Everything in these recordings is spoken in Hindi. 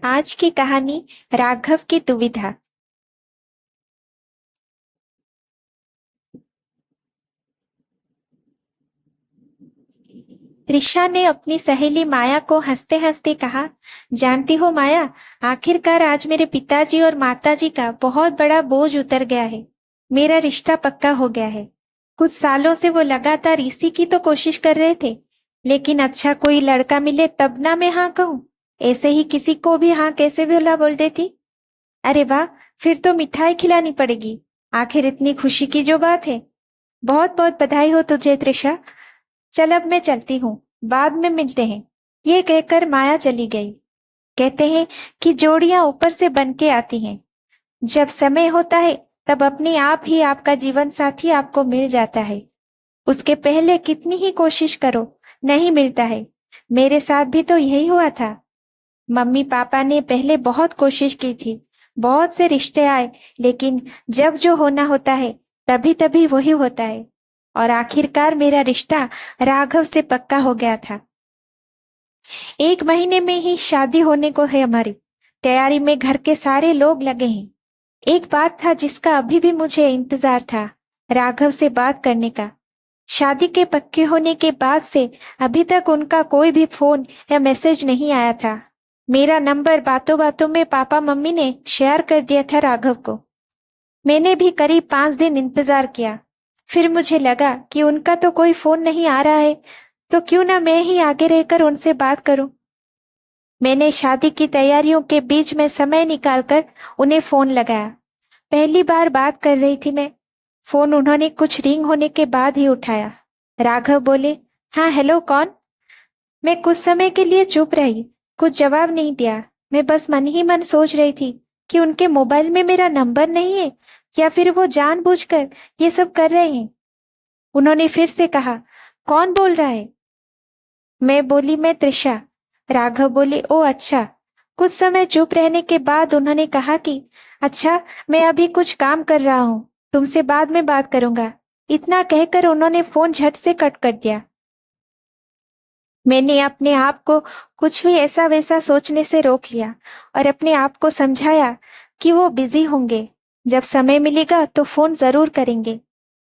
आज की कहानी राघव की दुविधा। ऋषा ने अपनी सहेली माया को हंसते हंसते कहा, जानती हो माया, आखिरकार आज मेरे पिताजी और माताजी का बहुत बड़ा बोझ उतर गया है। मेरा रिश्ता पक्का हो गया है। कुछ सालों से वो लगातार इसी की तो कोशिश कर रहे थे, लेकिन अच्छा कोई लड़का मिले तब ना मैं हाँ कहूँ। ऐसे ही किसी को भी हाँ कैसे भला बोल देती। अरे वाह, फिर तो मिठाई खिलानी पड़ेगी। आखिर इतनी खुशी की जो बात है। बहुत बहुत बधाई हो तुझे त्रिशा। चल अब मैं चलती हूँ, बाद में मिलते हैं। ये कहकर माया चली गई। कहते हैं कि जोड़ियां ऊपर से बन के आती हैं। जब समय होता है तब अपने आप ही आपका जीवन साथी आपको मिल जाता है। उसके पहले कितनी ही कोशिश करो, नहीं मिलता है। मेरे साथ भी तो यही हुआ था। मम्मी पापा ने पहले बहुत कोशिश की थी, बहुत से रिश्ते आए, लेकिन जब जो होना होता है तभी तभी वही होता है। और आखिरकार मेरा रिश्ता राघव से पक्का हो गया था। 1 महीने में ही शादी होने को है हमारी। तैयारी में घर के सारे लोग लगे हैं। एक बात था जिसका अभी भी मुझे इंतजार था, राघव से बात करने का। शादी के पक्के होने के बाद से अभी तक उनका कोई भी फोन या मैसेज नहीं आया था। मेरा नंबर बातों बातों में पापा मम्मी ने शेयर कर दिया था राघव को। मैंने भी करीब 5 दिन इंतजार किया। फिर मुझे लगा कि उनका तो कोई फोन नहीं आ रहा है, तो क्यों ना मैं ही आगे रहकर उनसे बात करूं। मैंने शादी की तैयारियों के बीच में समय निकालकर उन्हें फोन लगाया। पहली बार बात कर रही थी मैं। फोन उन्होंने कुछ रिंग होने के बाद ही उठाया। राघव बोले, हाँ हेलो, कौन? मैं कुछ समय के लिए चुप रही, कुछ जवाब नहीं दिया। मैं बस मन ही मन सोच रही थी कि उनके मोबाइल में मेरा नंबर नहीं है या फिर वो जानबूझकर ये सब कर रहे हैं। उन्होंने फिर से कहा, कौन बोल रहा है? मैं बोली, मैं त्रिशा। राघव बोले, ओ अच्छा। कुछ समय चुप रहने के बाद उन्होंने कहा कि अच्छा, मैं अभी कुछ काम कर रहा हूँ, तुमसे बाद में बात करूंगा। इतना कहकर उन्होंने फोन झट से कट कर दिया। मैंने अपने आप को कुछ भी ऐसा वैसा सोचने से रोक लिया और अपने आप को समझाया कि वो बिजी होंगे, जब समय मिलेगा तो फोन जरूर करेंगे।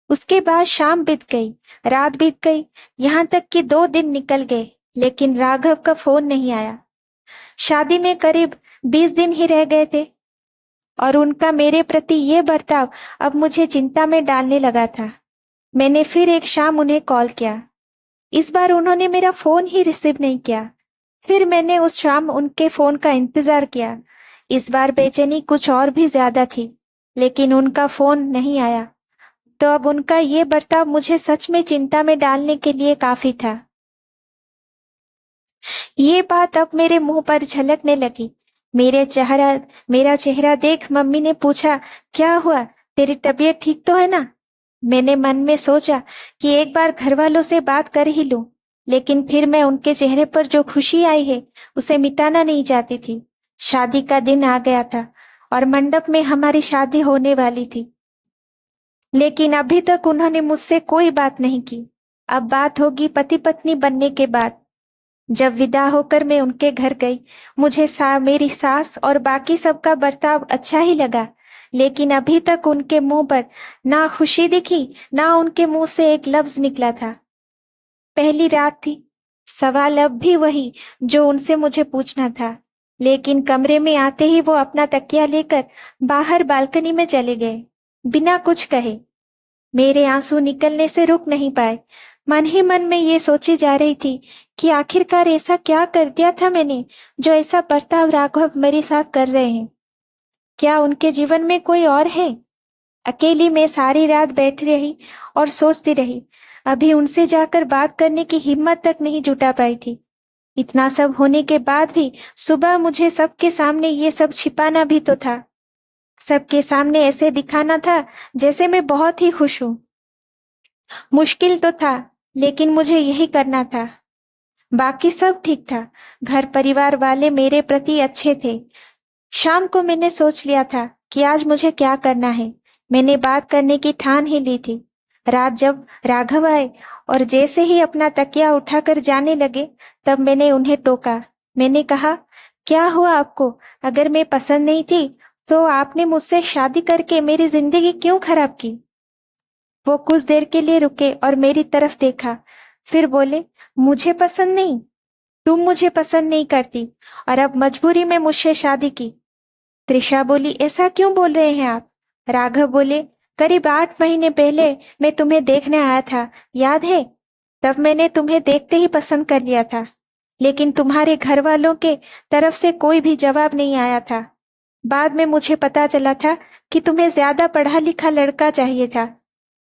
उसके बाद शाम बीत गई, रात बीत गई, यहाँ तक कि 2 दिन निकल गए, लेकिन राघव का फोन नहीं आया। शादी में करीब 20 दिन ही रह गए थे और उनका मेरे प्रति ये बर्ताव अब मुझे चिंता में डालने लगा था। मैंने फिर एक शाम उन्हें कॉल किया। इस बार उन्होंने मेरा फोन ही रिसीव नहीं किया। फिर मैंने उस शाम उनके फोन का इंतजार किया। इस बार बेचैनी कुछ और भी ज्यादा थी, लेकिन उनका फोन नहीं आया। तो अब उनका ये बर्ताव मुझे सच में चिंता में डालने के लिए काफी था। ये बात अब मेरे मुंह पर झलकने लगी। मेरा चेहरा देख मम्मी ने पूछा, क्या हुआ, तेरी तबीयत ठीक तो है ना? मैंने मन में सोचा कि एक बार घर वालों से बात कर ही लूं, लेकिन फिर मैं उनके चेहरे पर जो खुशी आई है उसे मिटाना नहीं चाहती थी। शादी का दिन आ गया था और मंडप में हमारी शादी होने वाली थी, लेकिन अभी तक उन्होंने मुझसे कोई बात नहीं की। अब बात होगी पति पत्नी बनने के बाद। जब विदा होकर मैं उनके घर गई, मुझे मेरी सास और बाकी सबका बर्ताव अच्छा ही लगा, लेकिन अभी तक उनके मुंह पर ना खुशी दिखी, ना उनके मुंह से एक लफ्ज निकला था। पहली रात थी। सवाल अब भी वही जो उनसे मुझे पूछना था, लेकिन कमरे में आते ही वो अपना तकिया लेकर बाहर बालकनी में चले गए, बिना कुछ कहे। मेरे आंसू निकलने से रुक नहीं पाए। मन ही मन में ये सोची जा रही थी कि आखिरकार ऐसा क्या कर दिया था मैंने, जो ऐसा बर्ताव राघव मेरे साथ कर रहे हैं। क्या उनके जीवन में कोई और है? अकेली मैं सारी रात बैठी रही और सोचती रही। अभी उनसे जाकर बात करने की हिम्मत तक नहीं जुटा पाई थी। इतना सब होने के बाद भी सुबह मुझे सबके सामने ये सब छिपाना भी तो था। सबके सामने ऐसे दिखाना था जैसे मैं बहुत ही खुश हूँ। मुश्किल तो था, लेकिन मुझे यही करना था। बाकी सब ठीक था। घर परिवार वाले मेरे प्रति अच्छे थे। शाम को मैंने सोच लिया था कि आज मुझे क्या करना है। मैंने बात करने की ठान ही ली थी। रात जब राघव आए और जैसे ही अपना तकिया उठाकर जाने लगे, तब मैंने उन्हें टोका। मैंने कहा, क्या हुआ आपको? अगर मैं पसंद नहीं थी तो आपने मुझसे शादी करके मेरी जिंदगी क्यों खराब की? वो कुछ देर के लिए रुके और मेरी तरफ देखा, फिर बोले, मुझे पसंद नहीं? तुम मुझे पसंद नहीं करती और अब मजबूरी में मुझसे शादी की। त्रिशा बोली, ऐसा क्यों बोल रहे हैं आप? राघव बोले, करीब 8 महीने पहले मैं तुम्हें देखने आया था, याद है? तब मैंने तुम्हें देखते ही पसंद कर लिया था, लेकिन तुम्हारे घर वालों के तरफ से कोई भी जवाब नहीं आया था। बाद में मुझे पता चला था कि तुम्हें ज्यादा पढ़ा लिखा लड़का चाहिए था,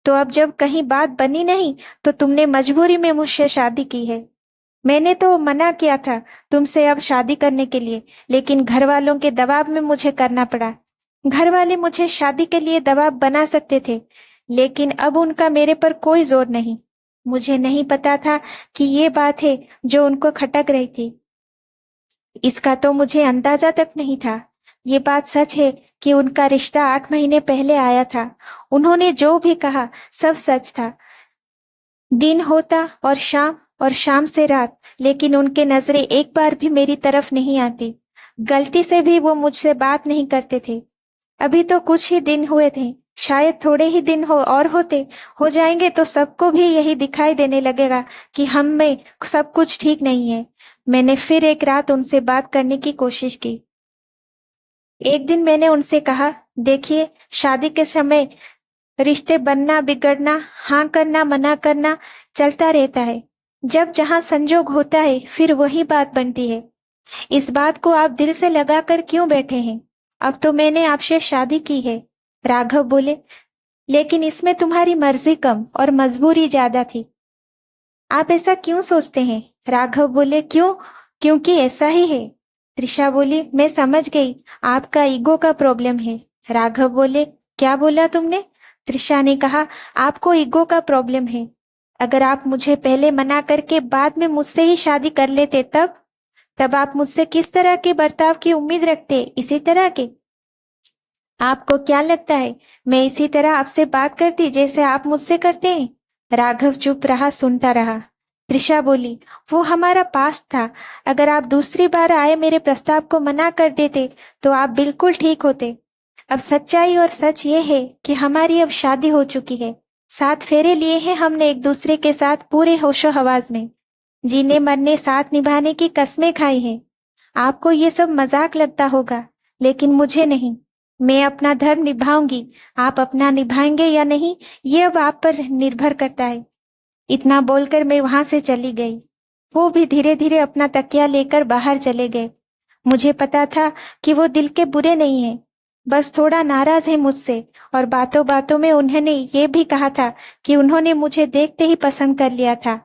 तो अब जब कहीं बात बनी नहीं तो तुमने मजबूरी में मुझसे शादी की है। मैंने तो मना किया था तुमसे अब शादी करने के लिए, लेकिन घर वालों के दबाव में मुझे करना पड़ा। घर वाले मुझे शादी के लिए दबाव बना सकते थे, लेकिन अब उनका मेरे पर कोई जोर नहीं। मुझे नहीं पता था कि ये बात है जो उनको खटक रही थी। इसका तो मुझे अंदाजा तक नहीं था। ये बात सच है कि उनका रिश्ता 8 महीने पहले आया था। उन्होंने जो भी कहा सब सच था। दिन होता और शाम से रात, लेकिन उनके नजरें एक बार भी मेरी तरफ नहीं आती। गलती से भी वो मुझसे बात नहीं करते थे। अभी तो कुछ ही दिन हुए थे, शायद थोड़े ही दिन हो जाएंगे तो सबको भी यही दिखाई देने लगेगा कि हम में सब कुछ ठीक नहीं है। मैंने फिर एक रात उनसे बात करने की कोशिश की। एक दिन मैंने उनसे कहा, देखिए, शादी के समय रिश्ते बनना बिगड़ना, हाँ करना मना करना चलता रहता है। जब जहाँ संजोग होता है फिर वही बात बनती है। इस बात को आप दिल से लगा कर क्यों बैठे हैं? अब तो मैंने आपसे शादी की है। राघव बोले, लेकिन इसमें तुम्हारी मर्जी कम और मजबूरी ज्यादा थी। आप ऐसा क्यों सोचते हैं? राघव बोले, क्यों? क्योंकि ऐसा ही है। त्रिशा बोली, मैं समझ गई, आपका ईगो का प्रॉब्लम है। राघव बोले, क्या बोला तुमने? त्रिशा ने कहा, आपको ईगो का प्रॉब्लम है। अगर आप मुझे पहले मना करके बाद में मुझसे ही शादी कर लेते तब आप मुझसे किस तरह के बर्ताव की उम्मीद रखते? इसी तरह के? आपको क्या लगता है मैं इसी तरह आपसे बात करती जैसे आप मुझसे करते हैं? राघव चुप रहा, सुनता रहा। त्रिशा बोली, वो हमारा पास्ट था। अगर आप दूसरी बार आए मेरे प्रस्ताव को मना कर देते तो आप बिल्कुल ठीक होते। अब सच्चाई और सच ये है कि हमारी अब शादी हो चुकी है। 7 फेरे लिए हैं हमने एक दूसरे के साथ, पूरे होशो हवास में जीने मरने साथ निभाने की कस्में खाई हैं। आपको ये सब मजाक लगता होगा, लेकिन मुझे नहीं। मैं अपना धर्म निभाऊंगी, आप अपना निभाएंगे या नहीं ये अब आप पर निर्भर करता है। इतना बोलकर मैं वहां से चली गई। वो भी धीरे धीरे अपना तकिया लेकर बाहर चले गए। मुझे पता था कि वो दिल के बुरे नहीं हैं, बस थोड़ा नाराज है मुझसे। और बातों बातों में उन्होंने ये भी कहा था कि उन्होंने मुझे देखते ही पसंद कर लिया था।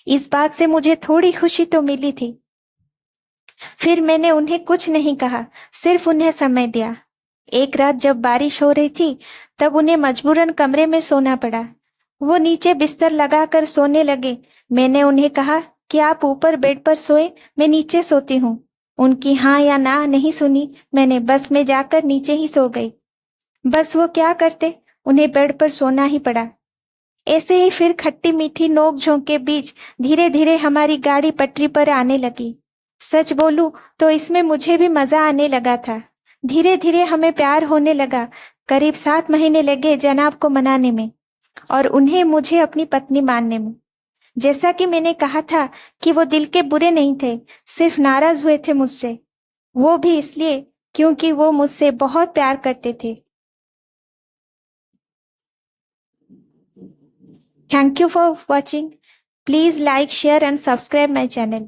इस बात से मुझे थोड़ी खुशी तो मिली थी। फिर मैंने उन्हें कुछ नहीं कहा, सिर्फ उन्हें समय दिया। एक रात जब बारिश हो रही थी तब उन्हें मजबूरन कमरे में सोना पड़ा। वो नीचे बिस्तर लगाकर सोने लगे। मैंने उन्हें कहा कि आप ऊपर बेड पर सोए, मैं नीचे सोती हूँ। उनकी हाँ या ना नहीं सुनी। मैंने बस में जाकर नीचे ही सो गई। बस वो क्या करते, उन्हें बेड पर सोना ही पड़ा। ऐसे ही फिर खट्टी मीठी नोक झोंक के बीच धीरे धीरे हमारी गाड़ी पटरी पर आने लगी। सच बोलूं तो इसमें मुझे भी मजा आने लगा था। धीरे धीरे हमें प्यार होने लगा। करीब 7 महीने लगे जनाब को मनाने में और उन्हें मुझे अपनी पत्नी मानने में। जैसा कि मैंने कहा था कि वो दिल के बुरे नहीं थे, सिर्फ नाराज हुए थे मुझसे। वो भी इसलिए क्योंकि वो मुझसे बहुत प्यार करते थे। Thank you for watching. Please like share and subscribe my channel.